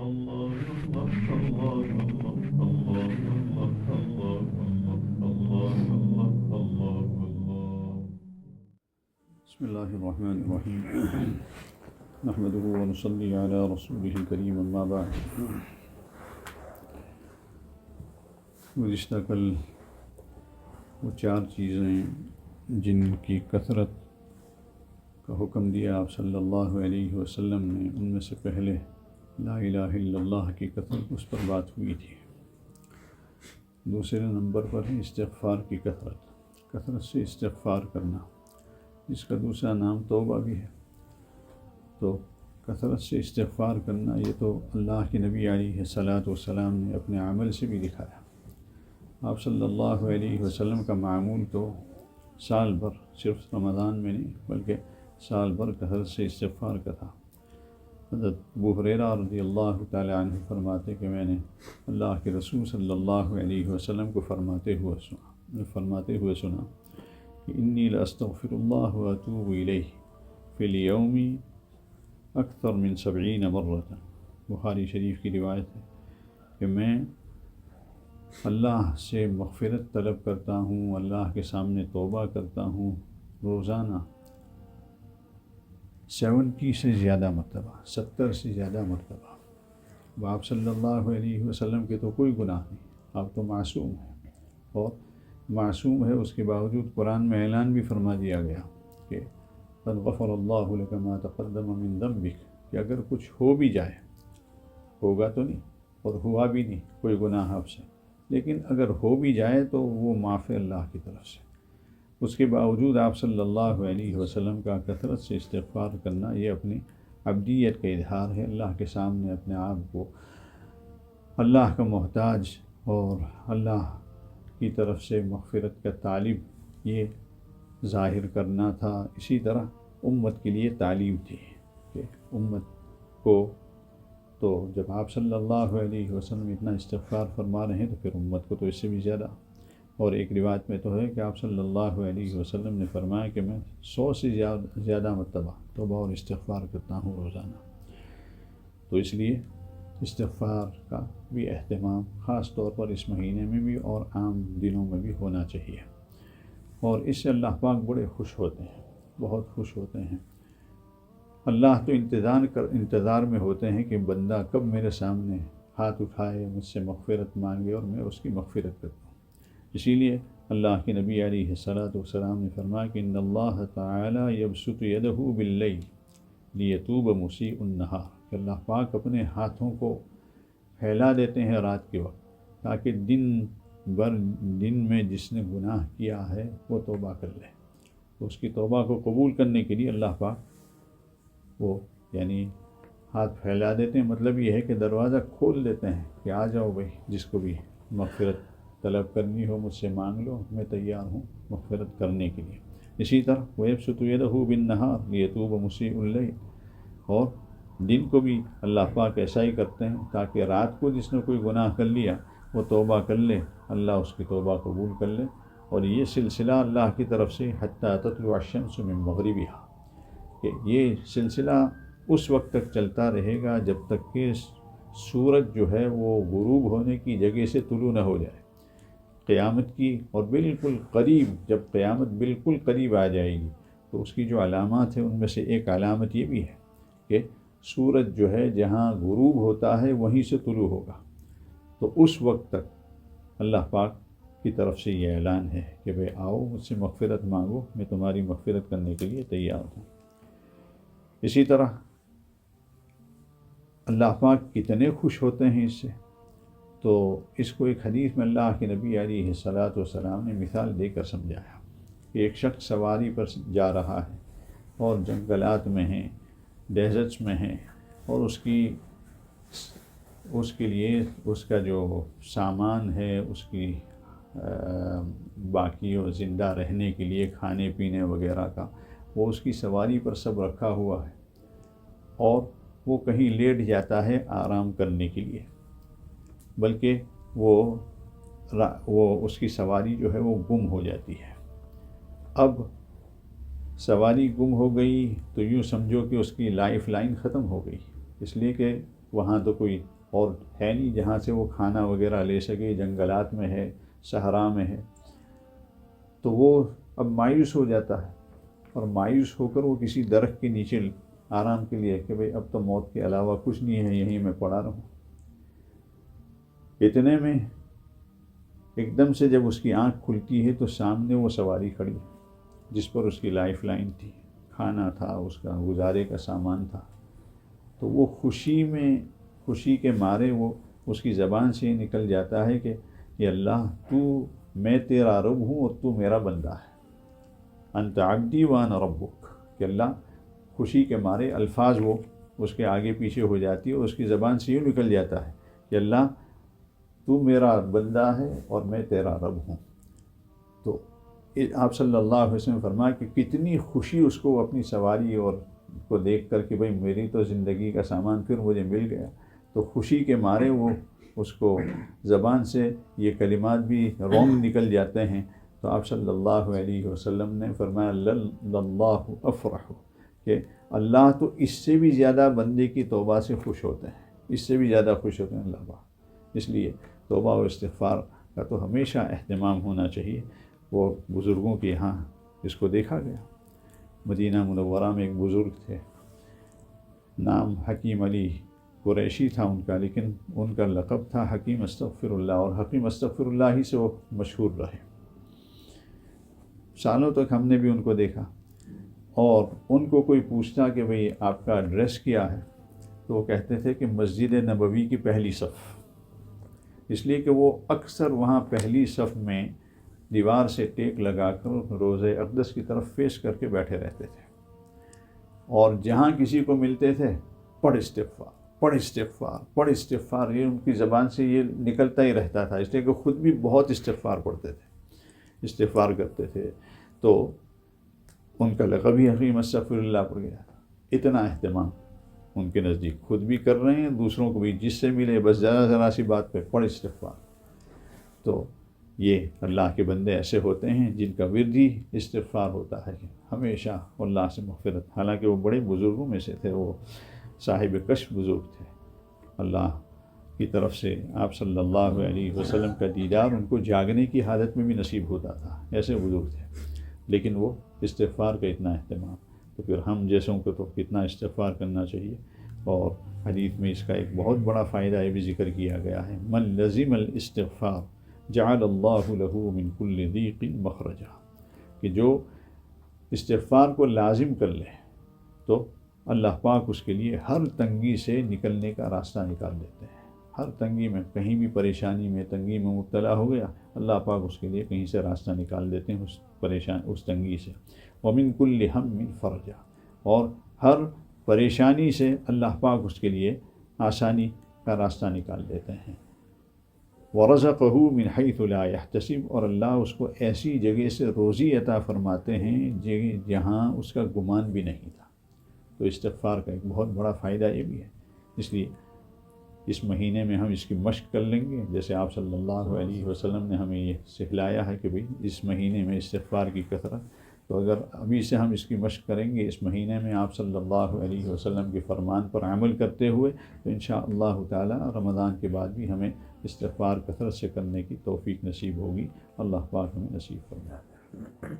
بسم الله الرحمن الرحيم نحمده ونصلي على رسوله الكريم اما بعد. گزشتہ کل وہ 4 چیزیں جن کی کثرت کا حکم دیا آپ صلی اللہ علیہ وسلم نے، ان میں سے پہلے لا الہ الا اللہ کی کثرت، اس پر بات ہوئی تھی. دوسرے نمبر پر ہے استغفار کی کثرت سے استغفار کرنا، اس کا دوسرا نام توبہ بھی ہے. تو کثرت سے استغفار کرنا یہ تو اللہ کے نبی علیہ الصلاۃ والسلام نے اپنے عمل سے بھی دکھایا. آپ صلی اللہ علیہ وسلم کا معمول تو سال بھر، صرف رمضان میں نہیں بلکہ سال بھر کثرت سے استغفار کا تھا. حضرت ابو ہریرہ رضی اللہ تعالی عنہ فرماتے کہ میں نے اللہ کے رسول صلی اللہ علیہ وسلم کو فرماتے ہوئے سنا کہ انی لاستغفر اللہ واتوب الیہ فی الیوم اکثر من 70 مرۃ. بخاری شریف کی روایت ہے کہ میں اللہ سے مغفرت طلب کرتا ہوں، اللہ کے سامنے توبہ کرتا ہوں روزانہ 70 سے زیادہ مرتبہ، 70 سے زیادہ مرتبہ. اب آپ صلی اللہ علیہ وسلم کے تو کوئی گناہ نہیں، آپ تو معصوم ہیں، اور معصوم ہے اس کے باوجود قرآن میں اعلان بھی فرما دیا گیا کہ قد غفر اللہ لک ما تقدم من ذنبک، کہ اگر کچھ ہو بھی جائے، ہوگا تو نہیں اور ہوا بھی نہیں کوئی گناہ آپ سے، لیکن اگر ہو بھی جائے تو وہ معاف ہے اللہ کی طرف سے. اس کے باوجود آپ صلی اللہ علیہ وسلم کا کثرت سے استغفار کرنا یہ اپنی عبدیت کا اظہار ہے. اللہ کے سامنے اپنے آپ کو اللہ کا محتاج اور اللہ کی طرف سے مغفرت کا طالب یہ ظاہر کرنا تھا. اسی طرح امت کے لیے تعلیم تھی کہ امت کو، تو جب آپ صلی اللہ علیہ وسلم اتنا استغفار فرما رہے ہیں تو پھر امت کو تو اس سے بھی زیادہ. اور ایک روایت میں تو ہے کہ آپ صلی اللہ علیہ وسلم نے فرمایا کہ میں 100 سے زیادہ مرتبہ توبہ اور استغفار کرتا ہوں روزانہ. تو اس لیے استغفار کا بھی اہتمام خاص طور پر اس مہینے میں بھی اور عام دنوں میں بھی ہونا چاہیے، اور اس سے اللہ پاک بڑے خوش ہوتے ہیں، بہت خوش ہوتے ہیں. اللہ تو انتظار میں ہوتے ہیں کہ بندہ کب میرے سامنے ہاتھ اٹھائے، مجھ سے مغفرت مانگے اور میں اس کی مغفرت کرتا ہوں. اسی لیے اللہ کے نبی علیہ الصلاۃ والسلام نے فرمایا کہ ان اللہ تعالی یبسط یدہ باللیل لیتوب مسیء النہار، کہ اللہ پاک اپنے ہاتھوں کو پھیلا دیتے ہیں رات کے وقت تاکہ دن میں جس نے گناہ کیا ہے وہ توبہ کر لے. تو اس کی توبہ کو قبول کرنے کے لیے اللہ پاک وہ یعنی ہاتھ پھیلا دیتے ہیں. مطلب یہ ہے کہ دروازہ کھول دیتے ہیں کہ آ جاؤ بھائی، جس کو بھی مغفرت طلب کرنی ہو مجھ سے مانگ لو، میں تیار ہوں مغفرت کرنے کے لیے. اسی طرح وَيَبْسُطُ يَدَهُ بِالنَّهَارِ لِيَتُوبَ مُسِيءُ اللَّيْلِ، اور دن کو بھی اللہ پاک ایسا ہی کرتے ہیں تاکہ رات کو جس نے کوئی گناہ کر لیا وہ توبہ کر لے، اللہ اس کی توبہ قبول کر لے. اور یہ سلسلہ اللہ کی طرف سے حتیٰ تطلع الشمس من مغربها، کہ یہ سلسلہ اس وقت تک چلتا رہے گا جب تک کہ سورج جو ہے وہ غروب ہونے کی جگہ سے طلوع نہ ہو جائے. قیامت کی اور بالکل قریب، جب قیامت بالکل قریب آ جائے گی تو اس کی جو علامات ہیں ان میں سے ایک علامت یہ بھی ہے کہ سورج جو ہے جہاں غروب ہوتا ہے وہیں سے طلوع ہوگا. تو اس وقت تک اللہ پاک کی طرف سے یہ اعلان ہے کہ بھئی آؤ مجھ سے مغفرت مانگو، میں تمہاری مغفرت کرنے کے لیے تیار ہوں. اسی طرح اللہ پاک کتنے خوش ہوتے ہیں اس سے، تو اس کو ایک حدیث میں اللہ کے نبی علیہ الصلاۃ والسلام نے مثال دے کر سمجھایا کہ ایک شخص سواری پر جا رہا ہے اور جنگلات میں ہیں، ڈیزرٹس میں ہیں، اور اس کے لیے اس کا جو سامان ہے، اس کی باقی اور زندہ رہنے کے لیے کھانے پینے وغیرہ کا، وہ اس کی سواری پر سب رکھا ہوا ہے، اور وہ کہیں لیٹ جاتا ہے آرام کرنے کے لیے، بلکہ وہ اس کی سواری جو ہے وہ گم ہو جاتی ہے. اب سواری گم ہو گئی تو یوں سمجھو کہ اس کی لائف لائن ختم ہو گئی، اس لیے کہ وہاں تو کوئی اور ہے نہیں جہاں سے وہ کھانا وغیرہ لے سکے، جنگلات میں ہے، صحرا میں ہے، تو وہ اب مایوس ہو جاتا ہے، اور مایوس ہو کر وہ کسی درخت کے نیچے آرام کے لیے کہ بھئی اب تو موت کے علاوہ کچھ نہیں ہے، یہیں میں پڑا رہوں۔ اتنے میں ایک دم سے جب اس کی آنکھ کھلتی ہے تو سامنے وہ سواری کھڑی جس پر اس کی لائف لائن تھی، کھانا تھا، اس کا گزارے کا سامان تھا۔ تو وہ خوشی کے مارے وہ اس کی زبان سے نکل جاتا ہے کہ یہ اللہ، میں تیرا رب ہوں اور تو میرا بندہ ہے، انت عبدی وانا ربک، کہ اللہ خوشی کے مارے الفاظ وہ اس کے آگے پیچھے ہو جاتی ہے، اور اس کی زبان سے یوں نکل جاتا ہے کہ اللہ تو میرا بندہ ہے اور میں تیرا رب ہوں۔ تو آپ صلی اللہ علیہ وسلم نے فرمایا کہ کتنی خوشی اس کو اپنی سواری اور کو دیکھ کر کہ بھئی میری تو زندگی کا سامان پھر مجھے مل گیا، تو خوشی کے مارے وہ اس کو زبان سے یہ کلمات بھی رونگ نکل جاتے ہیں۔ تو آپ صلی اللہ علیہ وسلم نے فرمایا اللہ افرح، کہ اللہ تو اس سے بھی زیادہ بندے کی توبہ سے خوش ہوتے ہیں، اس سے بھی زیادہ خوش ہوتے ہیں اللہ پاک۔ اس لیے توبہ و استغفار کا تو ہمیشہ اہتمام ہونا چاہیے۔ وہ بزرگوں کے یہاں اس کو دیکھا گیا، مدینہ منورہ میں ایک بزرگ تھے، نام حکیم علی قریشی تھا ان کا، لیکن ان کا لقب تھا حکیم استغفر اللہ، اور حکیم استغفر اللہ ہی سے وہ مشہور رہے۔ سالوں تک ہم نے بھی ان کو دیکھا، اور ان کو کوئی پوچھتا کہ بھئی آپ کا ایڈریس کیا ہے، تو وہ کہتے تھے کہ مسجد نبوی کی پہلی صف، اس لیے کہ وہ اکثر وہاں پہلی صف میں دیوار سے ٹیک لگا کر روضہ اقدس کی طرف فیس کر کے بیٹھے رہتے تھے، اور جہاں کسی کو ملتے تھے پڑھ استغفار، پڑھ استغفار، پڑھ استغفار، یہ ان کی زبان سے یہ نکلتا ہی رہتا تھا، اس لیے کہ خود بھی بہت استغفار پڑھتے تھے، استغفار کرتے تھے۔ تو ان کا لقب ہی حکیم استغفر اللہ پڑ گیا تھا۔ اتنا اہتمام ان کے نزدیک، خود بھی کر رہے ہیں، دوسروں کو بھی جس سے ملے بس ذرا سی بات پہ پڑھ استغفار۔ تو یہ اللہ کے بندے ایسے ہوتے ہیں جن کا ورد ہی استغفار ہوتا ہے، ہمیشہ اللہ سے مغفرت۔ حالانکہ وہ بڑے بزرگوں میں سے تھے، وہ صاحب کشف بزرگ تھے، اللہ کی طرف سے آپ صلی اللہ علیہ وسلم کا دیدار ان کو جاگنے کی حالت میں بھی نصیب ہوتا تھا، ایسے بزرگ تھے، لیکن وہ استغفار کا اتنا اہتمام۔ تو پھر ہم جیسوں کو تو کتنا استغفار کرنا چاہیے۔ اور حدیث میں اس کا ایک بہت بڑا فائدہ یہ بھی ذکر کیا گیا ہے، من لزم الاستغفار جعل اللہ له من کل ضیق مخرجا، کہ جو استغفار کو لازم کر لے تو اللہ پاک اس کے لیے ہر تنگی سے نکلنے کا راستہ نکال دیتے ہیں۔ ہر تنگی میں، کہیں بھی پریشانی میں، تنگی میں مبتلا ہو گیا، اللہ پاک اس کے لیے کہیں سے راستہ نکال دیتے ہیں اس تنگی سے۔ ومن کل ہم فرجا، اور ہر پریشانی سے اللہ پاک اس کے لیے آسانی کا راستہ نکال دیتے ہیں۔ وَرَزَقَهُ مِنْ حَيْثُ لَا يَحْتَسِبُ، اور اللہ اس کو ایسی جگہ سے روزی عطا فرماتے ہیں جہاں اس کا گمان بھی نہیں تھا۔ تو استغفار کا ایک بہت بڑا فائدہ یہ بھی ہے، اس لیے اس مہینے میں ہم اس کی مشق کر لیں گے، جیسے آپ صلی اللہ علیہ وسلم نے ہمیں یہ سکھلایا ہے کہ بھئی اس مہینے میں استغفار کی کثرت۔ تو اگر ابھی سے ہم اس کی مشق کریں گے، اس مہینے میں آپ صلی اللہ علیہ وسلم کے فرمان پر عمل کرتے ہوئے، تو انشاءاللہ تعالی رمضان کے بعد بھی ہمیں استغفار کثرت سے کرنے کی توفیق نصیب ہوگی۔ اللہ پاک ہمیں نصیب فرمائے۔